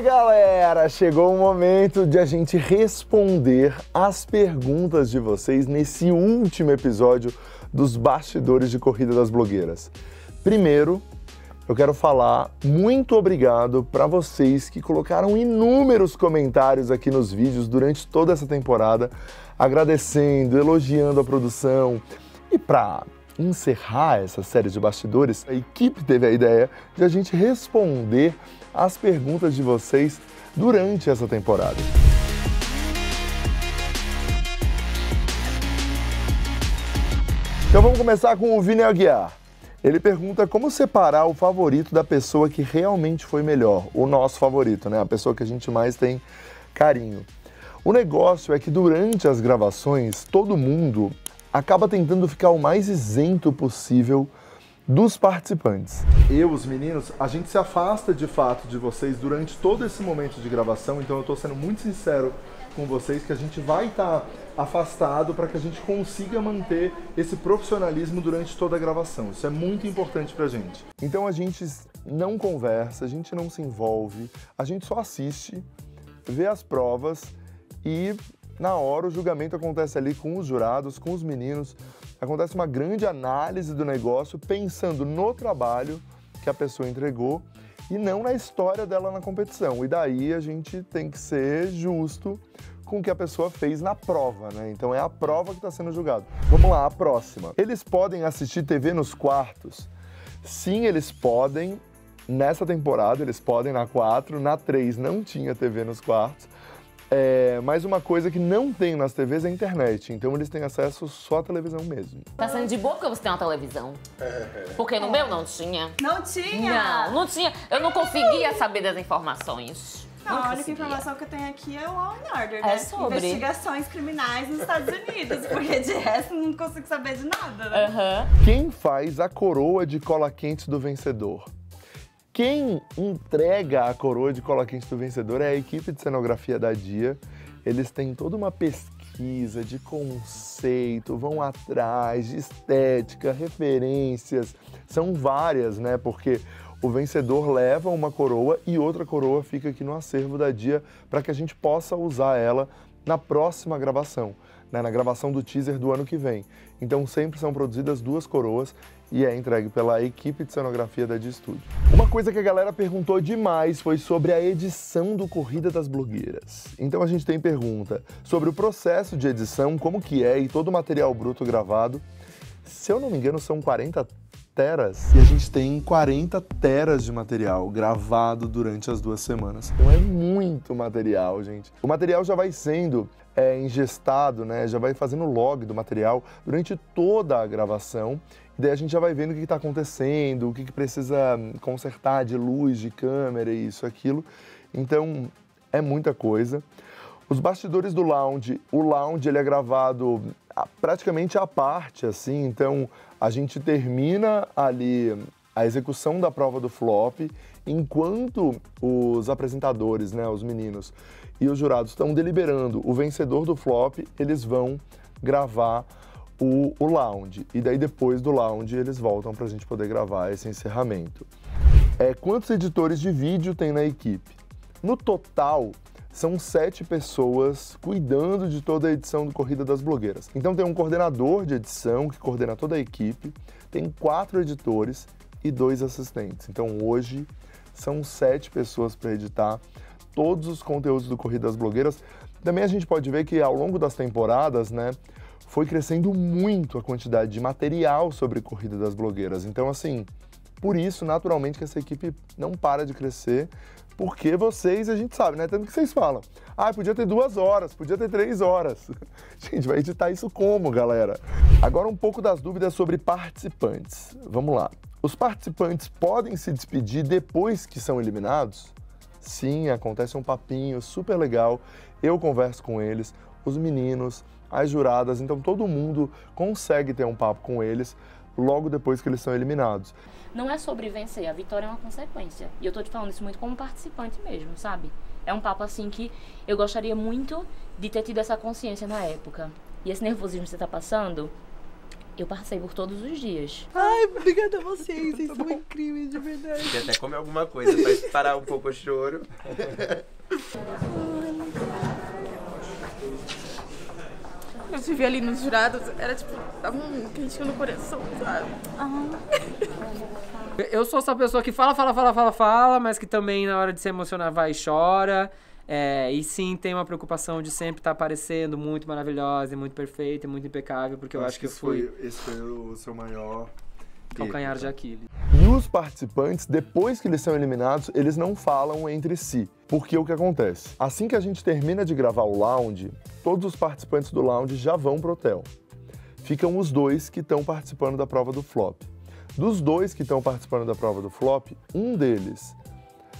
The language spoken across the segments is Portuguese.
Galera, chegou o momento de a gente responder as perguntas de vocês nesse último episódio dos bastidores de Corrida das Blogueiras. Primeiro, eu quero falar muito obrigado para vocês que colocaram inúmeros comentários aqui nos vídeos durante toda essa temporada, agradecendo, elogiando a produção. E para encerrar essa série de bastidores, a equipe teve a ideia de a gente responder as perguntas de vocês durante essa temporada. Então vamos começar com o Vini Aguiar. Ele pergunta como separar o favorito da pessoa que realmente foi melhor, o nosso favorito, né? A pessoa que a gente mais tem carinho. O negócio é que durante as gravações, todo mundo acaba tentando ficar o mais isento possível dos participantes. Os meninos, a gente se afasta de fato de vocês durante todo esse momento de gravação, então eu tô sendo muito sincero com vocês que a gente vai estar afastado para que a gente consiga manter esse profissionalismo durante toda a gravação. Isso é muito importante pra gente. Então a gente não conversa, a gente não se envolve, a gente só assiste, vê as provas e na hora o julgamento acontece ali com os jurados, com os meninos, acontece uma grande análise do negócio pensando no trabalho que a pessoa entregou e não na história dela na competição. E daí a gente tem que ser justo com o que a pessoa fez na prova, né? Então é a prova que está sendo julgada. Vamos lá, a próxima. Eles podem assistir TV nos quartos? Sim, eles podem. Nessa temporada eles podem, na 4, na 3 não tinha TV nos quartos. Mas uma coisa que não tem nas TVs é a internet, então eles têm acesso só à televisão mesmo. Tá sendo de boa porque você tem uma televisão. Porque no meu não tinha. Não tinha? Não tinha. Eu não conseguia saber das informações. Não, a única informação que eu tenho aqui é o Law & Order, né? É sobre investigações criminais nos Estados Unidos, porque de resto não consigo saber de nada, né? Quem faz a coroa de cola quente do vencedor? Quem entrega a coroa de cola quente do vencedor é a equipe de cenografia da Dia. Eles têm toda uma pesquisa de conceito, vão atrás de estética, referências, são várias, né? Porque o vencedor leva uma coroa e outra coroa fica aqui no acervo da Dia para que a gente possa usar ela na próxima gravação, né? Na gravação do teaser do ano que vem. Então sempre são produzidas 2 coroas e é entregue pela equipe de cenografia da Dia Studio. Uma coisa que a galera perguntou demais foi sobre a edição do Corrida das Blogueiras. Então a gente tem pergunta sobre o processo de edição, como que é e todo o material bruto gravado. Se eu não me engano são 40 teras e a gente tem 40 teras de material gravado durante as 2 semanas. Então é muito material, gente. O material já vai sendo ingestado, né? Já vai fazendo log do material durante toda a gravação. E daí a gente já vai vendo o que está acontecendo, o que precisa consertar de luz, de câmera, isso, aquilo. Então é muita coisa. Os bastidores do lounge, o lounge ele é gravado praticamente à parte, assim, então a gente termina ali a execução da prova do flop, enquanto os apresentadores, né, os meninos e os jurados estão deliberando o vencedor do flop, eles vão gravar o lounge, e daí depois do lounge eles voltam para a gente poder gravar esse encerramento. Quantos editores de vídeo tem na equipe? No total, são 7 pessoas cuidando de toda a edição do Corrida das Blogueiras. Então tem um coordenador de edição que coordena toda a equipe, tem 4 editores e 2 assistentes. Então hoje são 7 pessoas para editar todos os conteúdos do Corrida das Blogueiras. Também a gente pode ver que ao longo das temporadas, né, foi crescendo muito a quantidade de material sobre Corrida das Blogueiras. Então assim, por isso naturalmente que essa equipe não para de crescer. Porque vocês, a gente sabe, né? Tanto que vocês falam, podia ter 2 horas, podia ter 3 horas. Gente, vai editar isso como, galera? Agora um pouco das dúvidas sobre participantes. Vamos lá. Os participantes podem se despedir depois que são eliminados? Sim, acontece um papinho super legal. Eu converso com eles, os meninos, as juradas, então todo mundo consegue ter um papo com eles logo depois que eles são eliminados. Não é sobre vencer, a vitória é uma consequência. E eu tô te falando isso muito como participante mesmo, sabe? É um papo assim que eu gostaria muito de ter tido essa consciência na época. E esse nervosismo que você tá passando, Eu passei por todos os dias. Ai, obrigada a vocês são incríveis, de verdade. Quer até comer alguma coisa pra parar um pouco o choro. Eu estive ali nos jurados, era tipo, tava um quentinho no coração, sabe? Eu sou essa pessoa que fala, mas que também na hora de se emocionar vai e chora. E sim, tem uma preocupação de sempre estar aparecendo muito maravilhosa, e muito perfeita, e muito impecável, porque eu acho que esse foi o seu maior calcanhar de Aquiles. E os participantes, depois que eles são eliminados, eles não falam entre si. Porque o que acontece? Assim que a gente termina de gravar o lounge, todos os participantes do lounge já vão pro hotel. Ficam os 2 que estão participando da prova do flop. Dos 2 que estão participando da prova do flop, um deles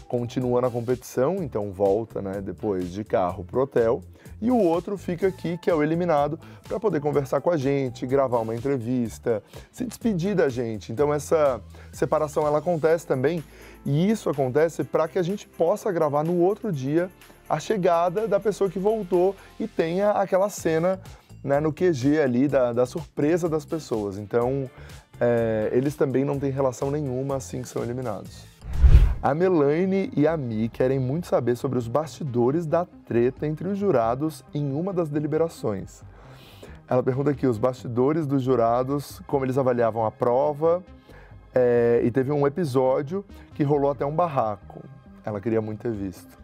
continua na competição, então volta, né, depois de carro pro hotel, e o outro fica aqui, que é o eliminado, para poder conversar com a gente, gravar uma entrevista, se despedir da gente. Então essa separação ela acontece também, e isso acontece para que a gente possa gravar no outro dia a chegada da pessoa que voltou e tenha aquela cena, né, no QG ali da surpresa das pessoas. Então eles também não têm relação nenhuma assim que são eliminados. A Melaine e a Mi querem muito saber sobre os bastidores da treta entre os jurados em uma das deliberações. Ela pergunta aqui os bastidores dos jurados, como eles avaliavam a prova, e teve um episódio que rolou até um barraco. Ela queria muito ter visto.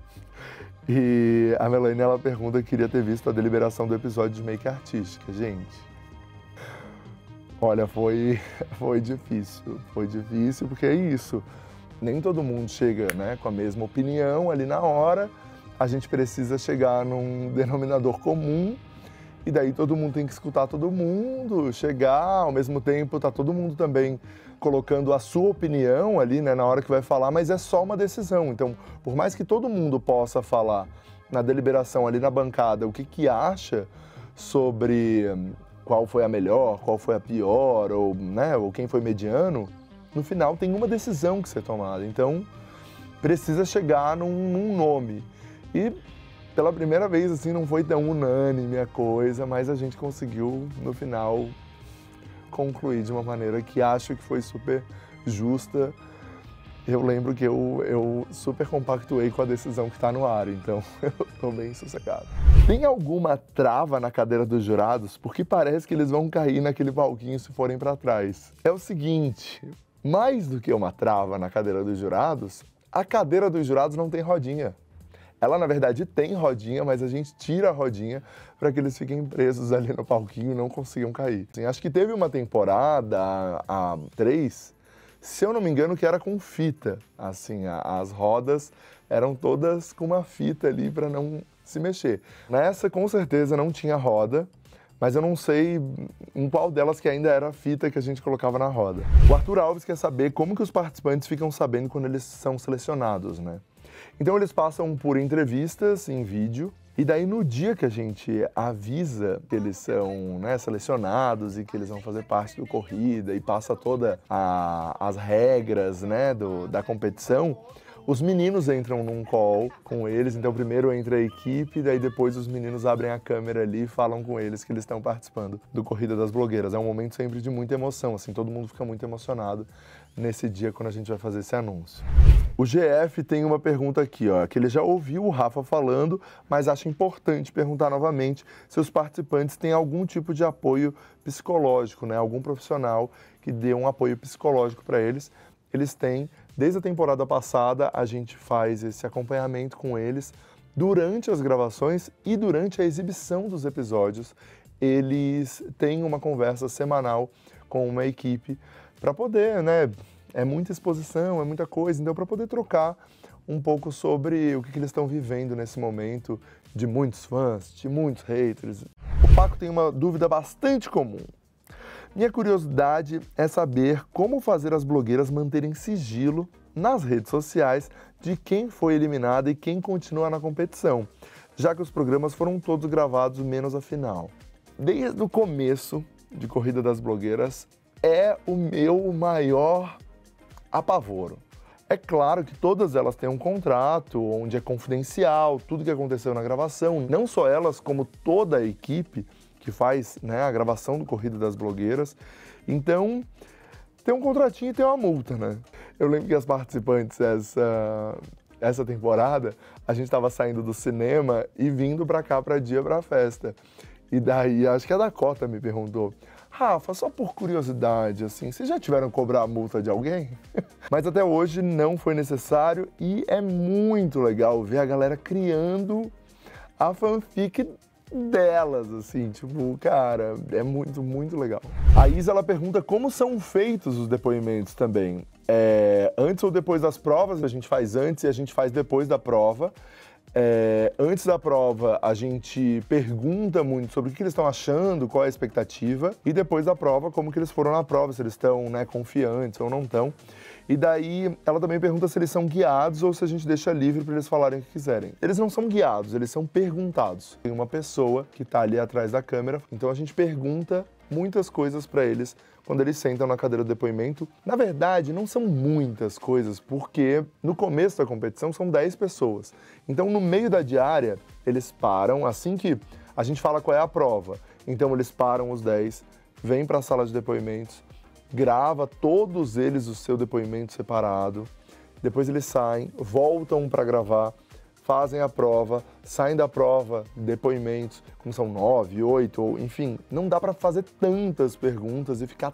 E a Melaine, ela pergunta que queria ter visto a deliberação do episódio de make artística. Gente, olha, foi difícil. Foi difícil porque é isso. Nem todo mundo chega, né, com a mesma opinião ali na hora. A gente precisa chegar num denominador comum e daí todo mundo tem que escutar todo mundo, chegar, ao mesmo tempo tá todo mundo também colocando a sua opinião ali, né, na hora que vai falar, mas é só uma decisão. Então, por mais que todo mundo possa falar na deliberação ali na bancada o que acha sobre qual foi a melhor, qual foi a pior, ou, né, ou quem foi mediano, no final tem uma decisão que ser tomada, então precisa chegar num nome. E pela primeira vez assim não foi tão unânime a coisa, mas a gente conseguiu no final concluir de uma maneira que acho que foi super justa. Eu lembro que eu super compactuei com a decisão que está no ar, então eu estou bem sossegado. Tem alguma trava na cadeira dos jurados? Porque parece que eles vão cair naquele palquinho se forem para trás. É o seguinte, mais do que uma trava na cadeira dos jurados, a cadeira dos jurados não tem rodinha. Ela, na verdade, tem rodinha, mas a gente tira a rodinha para que eles fiquem presos ali no palquinho e não consigam cair. Assim, acho que teve uma temporada, a 3, se eu não me engano, que era com fita. Assim, as rodas eram todas com uma fita ali para não se mexer. Nessa, com certeza, não tinha roda. Mas eu não sei em qual delas que ainda era a fita que a gente colocava na roda. O Arthur Alves quer saber como que os participantes ficam sabendo quando eles são selecionados, né? Então eles passam por entrevistas em vídeo, e daí no dia que a gente avisa que eles são, né, selecionados e que eles vão fazer parte do corrida e passa todas as regras, né, da competição, os meninos entram num call com eles, então primeiro entra a equipe, daí depois os meninos abrem a câmera ali e falam com eles que eles estão participando do Corrida das Blogueiras. É um momento sempre de muita emoção, assim, todo mundo fica muito emocionado nesse dia quando a gente vai fazer esse anúncio. O GF tem uma pergunta aqui, ó, que ele já ouviu o Rafa falando, mas acha importante perguntar novamente se os participantes têm algum tipo de apoio psicológico, né? Algum profissional que dê um apoio psicológico para eles. Eles têm, desde a temporada passada, a gente faz esse acompanhamento com eles durante as gravações e durante a exibição dos episódios. Eles têm uma conversa semanal com uma equipe para poder, né? É muita exposição, é muita coisa, então para poder trocar um pouco sobre o que eles estão vivendo nesse momento de muitos fãs, de muitos haters. O Paco tem uma dúvida bastante comum. Minha curiosidade é saber como fazer as blogueiras manterem sigilo nas redes sociais de quem foi eliminado e quem continua na competição, já que os programas foram todos gravados menos a final. Desde o começo de Corrida das Blogueiras, é o meu maior apavoro. É claro que todas elas têm um contrato onde é confidencial tudo que aconteceu na gravação, não só elas, como toda a equipe que faz, né, a gravação do Corrida das Blogueiras. Então, tem um contratinho e tem uma multa, né? Eu lembro que as participantes essa temporada, a gente estava saindo do cinema e vindo pra cá pra dia pra festa. E daí, acho que a Dakota me perguntou, Rafa, só por curiosidade, assim, vocês já tiveram que cobrar a multa de alguém? Mas até hoje não foi necessário e é muito legal ver a galera criando a fanfic delas, assim, tipo, cara, é muito, muito legal. A Isa, ela pergunta como são feitos os depoimentos também. Antes ou depois das provas, a gente faz antes e a gente faz depois da prova. Antes da prova, a gente pergunta muito sobre o que eles estão achando, qual é a expectativa, e depois da prova, como que eles foram na prova, se eles estão, né, confiantes ou não estão. E daí, ela também pergunta se eles são guiados ou se a gente deixa livre para eles falarem o que quiserem. Eles não são guiados, eles são perguntados. Tem uma pessoa que está ali atrás da câmera, então a gente pergunta muitas coisas para eles quando eles sentam na cadeira do depoimento. Na verdade, não são muitas coisas, porque no começo da competição são 10 pessoas. Então, no meio da diária, eles param, assim que a gente fala qual é a prova. Então, eles param os 10, vêm para a sala de depoimentos, grava todos eles o seu depoimento separado, depois eles saem, voltam para gravar, fazem a prova, saem da prova, depoimentos, como são 9, 8, ou enfim, não dá para fazer tantas perguntas e ficar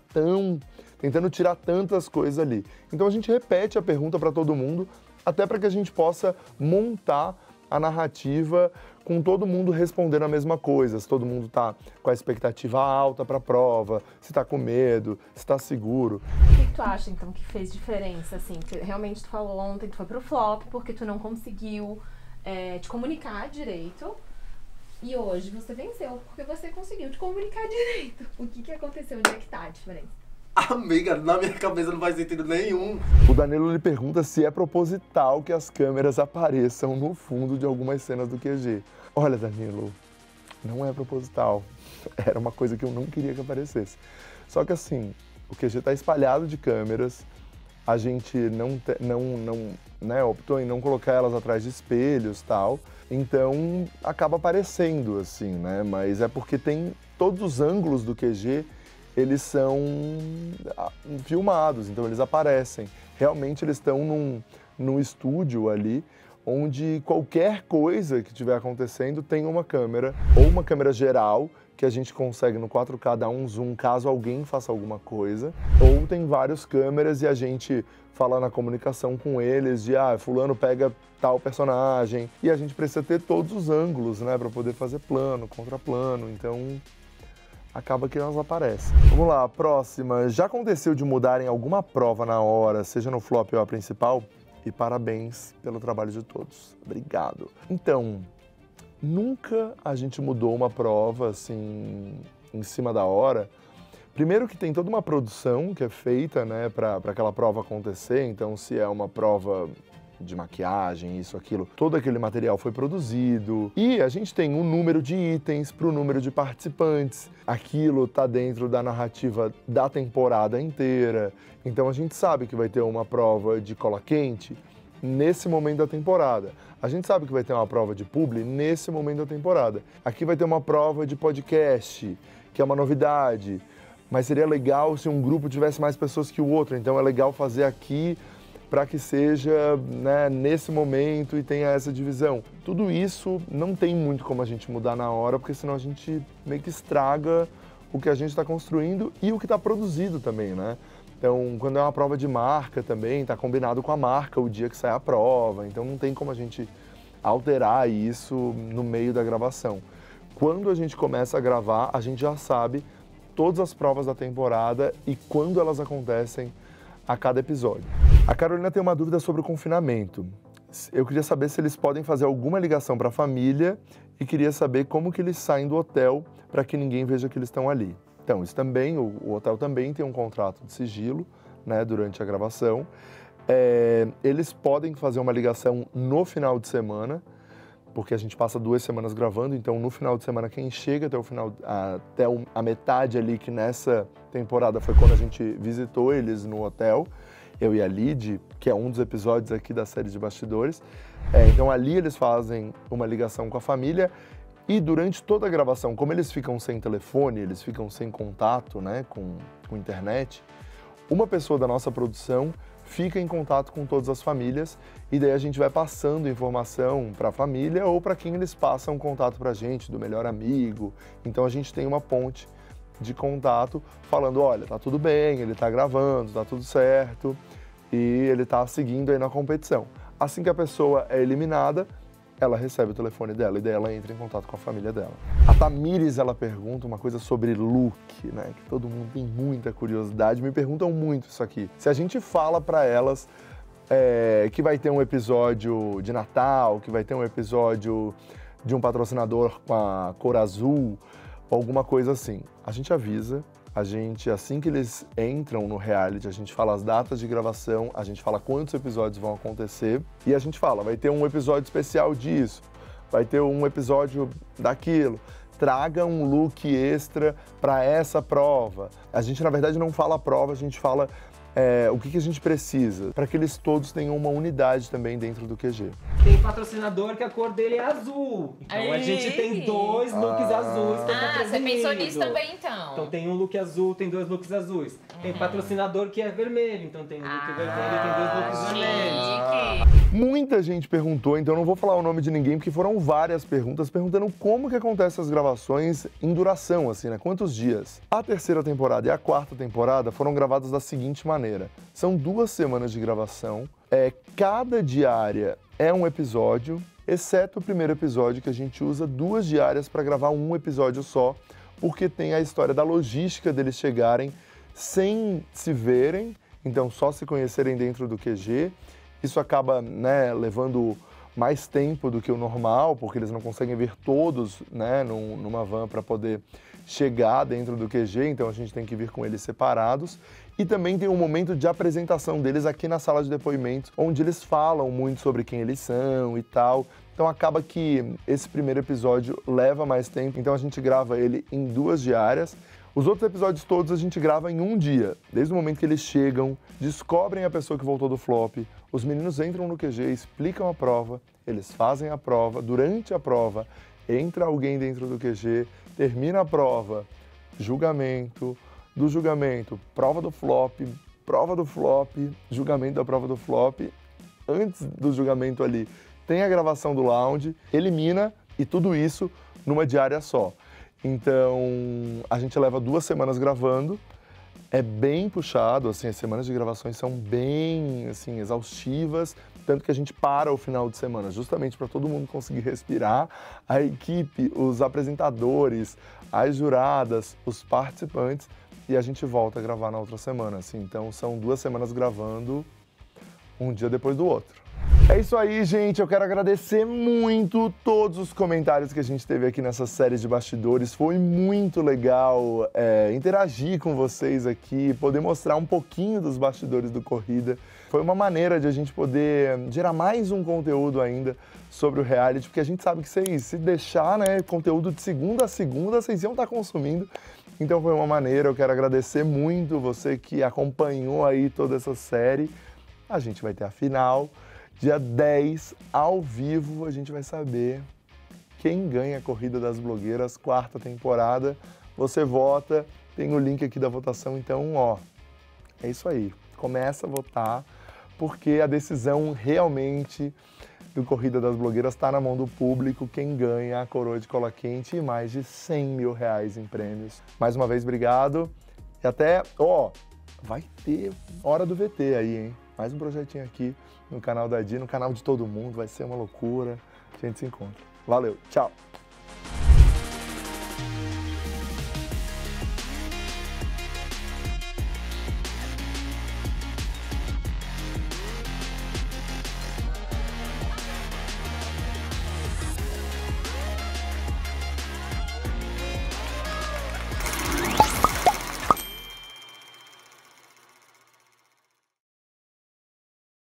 tentando tirar tantas coisas ali. Então a gente repete a pergunta para todo mundo, até para que a gente possa montar a narrativa com todo mundo respondendo a mesma coisa, se todo mundo tá com a expectativa alta para a prova, se tá com medo, se tá seguro. O que tu acha, então, que fez diferença, assim? Porque realmente tu falou ontem que tu foi pro flop porque tu não conseguiu te comunicar direito, e hoje você venceu porque você conseguiu te comunicar direito. O que aconteceu? Onde é que tá a diferença? Amiga, na minha cabeça não faz sentido nenhum. O Danilo lhe pergunta se é proposital que as câmeras apareçam no fundo de algumas cenas do QG. Olha, Danilo, não é proposital. Era uma coisa que eu não queria que aparecesse. Só que assim, o QG tá espalhado de câmeras, a gente optou em não colocar elas atrás de espelhos e tal, então acaba aparecendo, assim, né? Mas é porque tem todos os ângulos do QG, eles são filmados, então eles aparecem. Realmente eles estão num estúdio ali, onde qualquer coisa que estiver acontecendo tem uma câmera, ou uma câmera geral, que a gente consegue no 4K dar um zoom caso alguém faça alguma coisa, ou tem várias câmeras e a gente fala na comunicação com eles de fulano pega tal personagem, e a gente precisa ter todos os ângulos, né, para poder fazer plano, contraplano, então acaba que elas aparecem. Vamos lá, próxima. Já aconteceu de mudarem alguma prova na hora, seja no flop ou a principal? E parabéns pelo trabalho de todos. Obrigado. Então, nunca a gente mudou uma prova, assim, em cima da hora. Primeiro que tem toda uma produção que é feita, né, para aquela prova acontecer. Então, se é uma prova de maquiagem, isso, aquilo, todo aquele material foi produzido. E a gente tem um número de itens para o número de participantes. Aquilo tá dentro da narrativa da temporada inteira. Então a gente sabe que vai ter uma prova de cola quente nesse momento da temporada. A gente sabe que vai ter uma prova de publi nesse momento da temporada. Aqui vai ter uma prova de podcast, que é uma novidade. Mas seria legal se um grupo tivesse mais pessoas que o outro. Então é legal fazer aqui para que seja, né, nesse momento e tenha essa divisão. Tudo isso não tem muito como a gente mudar na hora, porque senão a gente meio que estraga o que a gente está construindo e o que está produzido também, né? Então, quando é uma prova de marca também, está combinado com a marca o dia que sai a prova, então não tem como a gente alterar isso no meio da gravação. Quando a gente começa a gravar, a gente já sabe todas as provas da temporada e quando elas acontecem a cada episódio. A Carolina tem uma dúvida sobre o confinamento. Eu queria saber se eles podem fazer alguma ligação para a família e queria saber como que eles saem do hotel para que ninguém veja que eles estão ali. Então, isso também, o hotel também tem um contrato de sigilo, né, durante a gravação. Eles podem fazer uma ligação no final de semana, porque a gente passa 2 semanas gravando, então no final de semana quem chega até o final, até a metade ali, que nessa temporada foi quando a gente visitou eles no hotel, eu e a Lid, que é um dos episódios aqui da série de bastidores. Então ali eles fazem uma ligação com a família E durante toda a gravação, como eles ficam sem telefone, eles ficam sem contato, né, com internet, uma pessoa da nossa produção fica em contato com todas as famílias e daí a gente vai passando informação para a família ou para quem eles passam contato para a gente, do melhor amigo. Então a gente tem uma ponte de contato falando, olha, tá tudo bem, ele tá gravando, tá tudo certo e ele tá seguindo aí na competição. Assim que a pessoa é eliminada, ela recebe o telefone dela e daí ela entra em contato com a família dela. A Tamires, ela pergunta uma coisa sobre look, né? Que todo mundo tem muita curiosidade, me perguntam muito isso aqui. Se a gente fala para elas que vai ter um episódio de Natal, que vai ter um episódio de um patrocinador com a cor azul, alguma coisa assim. A gente avisa. A gente, assim que eles entram no reality, a gente fala as datas de gravação, a gente fala quantos episódios vão acontecer e a gente fala, vai ter um episódio especial disso, vai ter um episódio daquilo, traga um look extra para essa prova. A gente, na verdade, não fala a prova, a gente fala o que a gente precisa, para que eles todos tenham uma unidade também dentro do QG. Tem patrocinador que a cor dele é azul. Então a gente tem 2 looks azuis. Você pensou nisso também, então? Então tem um look azul, tem 2 looks azuis. Tem patrocinador que é vermelho, então tem um look vermelho e tem 2 looks vermelhos. Muita gente perguntou, então eu não vou falar o nome de ninguém, porque foram várias perguntas perguntando como que acontecem as gravações em duração, assim, né? Quantos dias? A 3ª temporada e a 4ª temporada foram gravadas da seguinte maneira. São 2 semanas de gravação, cada diária é um episódio, exceto o primeiro episódio, que a gente usa 2 diárias para gravar um episódio só, porque tem a história da logística deles chegarem sem se verem, então só se conhecerem dentro do QG. Isso acaba, né, levando mais tempo do que o normal, porque eles não conseguem ver todos, né, numa van para poder chegar dentro do QG, então a gente tem que vir com eles separados. E também tem um momento de apresentação deles aqui na sala de depoimentos, onde eles falam muito sobre quem eles são e tal. Então acaba que esse primeiro episódio leva mais tempo, então a gente grava ele em 2 diárias. Os outros episódios todos a gente grava em 1 dia, desde o momento que eles chegam, descobrem a pessoa que voltou do flop, os meninos entram no QG, explicam a prova, eles fazem a prova, durante a prova entra alguém dentro do QG, termina a prova, julgamento, do julgamento, prova do flop, julgamento da prova do flop. Antes do julgamento ali tem a gravação do lounge, elimina e tudo isso numa diária só. Então a gente leva 2 semanas gravando, é bem puxado, assim, as semanas de gravações são bem assim, exaustivas, tanto que a gente para o final de semana, justamente para todo mundo conseguir respirar, a equipe, os apresentadores, as juradas, os participantes, e a gente volta a gravar na outra semana, assim. Então são 2 semanas gravando, um dia depois do outro. É isso aí, gente. Eu quero agradecer muito todos os comentários que a gente teve aqui nessa série de bastidores. Foi muito legal interagir com vocês aqui, poder mostrar um pouquinho dos bastidores do Corrida. Foi uma maneira de a gente poder gerar mais um conteúdo ainda sobre o reality, porque a gente sabe que se deixar, né, conteúdo de segunda a segunda, vocês iam estar consumindo. Então foi uma maneira. Eu quero agradecer muito você que acompanhou aí toda essa série. A gente vai ter a final. Dia 10, ao vivo, a gente vai saber quem ganha a Corrida das Blogueiras, 4ª temporada. Você vota, tem o link aqui da votação, então, ó, é isso aí. Começa a votar, porque a decisão realmente do Corrida das Blogueiras está na mão do público. Quem ganha a coroa de cola quente e mais de R$100 mil em prêmios. Mais uma vez, obrigado. E até, vai ter Hora do VT aí, hein? Mais um projetinho aqui no canal da Di, no canal de todo mundo. Vai ser uma loucura. A gente se encontra. Valeu, tchau!